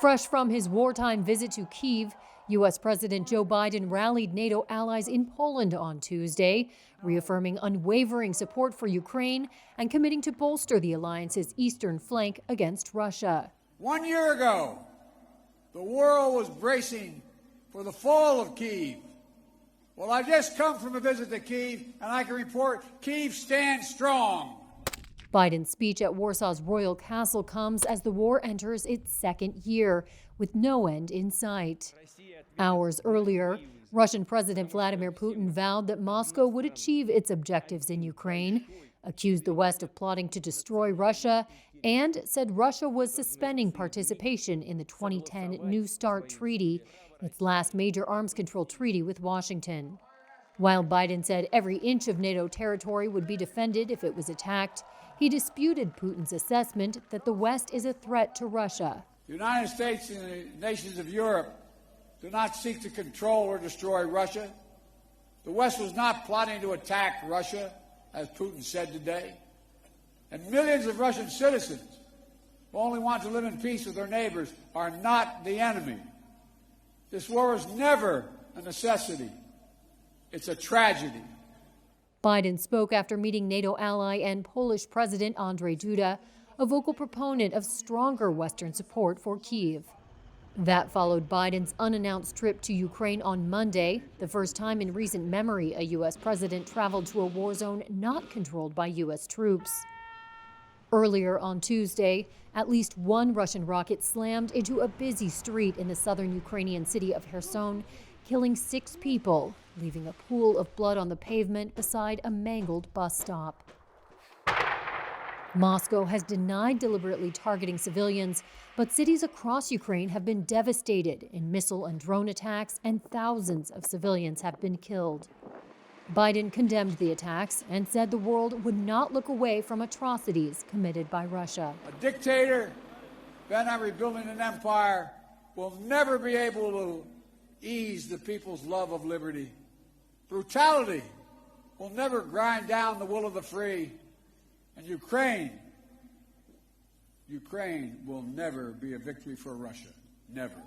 Fresh from his wartime visit to Kyiv, U.S. President Joe Biden rallied NATO allies in Poland on Tuesday, reaffirming unwavering support for Ukraine and committing to bolster the alliance's eastern flank against Russia. 1 year ago, the world was bracing for the fall of Kyiv. Well, I just come from a visit to Kyiv, and I can report Kyiv stands strong. Biden's speech at Warsaw's royal castle comes as the war enters its second year, with no end in sight. Hours earlier, Russian President Vladimir Putin vowed that Moscow would achieve its objectives in Ukraine, accused the West of plotting to destroy Russia, and said Russia was suspending participation in the 2010 New START treaty, its last major arms control treaty with Washington. While Biden said every inch of NATO territory would be defended if it was attacked, he disputed Putin's assessment that the West is a threat to Russia. The United States and the nations of Europe do not seek to control or destroy Russia. The West was not plotting to attack Russia, as Putin said today. And millions of Russian citizens who only want to live in peace with their neighbors are not the enemy. This war is never a necessity. It's a tragedy. Biden spoke after meeting NATO ally and Polish President Andrzej Duda, a vocal proponent of stronger Western support for Kyiv. That followed Biden's unannounced trip to Ukraine on Monday, the first time in recent memory a U.S. president traveled to a war zone not controlled by U.S. troops. Earlier on Tuesday, at least one Russian rocket slammed into a busy street in the southern Ukrainian city of Kherson, killing 6 people, leaving a pool of blood on the pavement beside a mangled bus stop. Moscow has denied deliberately targeting civilians, but cities across Ukraine have been devastated in missile and drone attacks, and thousands of civilians have been killed. Biden condemned the attacks and said the world would not look away from atrocities committed by Russia. A dictator bent on rebuilding an empire will never be able to ease the people's love of liberty. Brutality will never grind down the will of the free. And Ukraine will never be a victory for Russia. Never.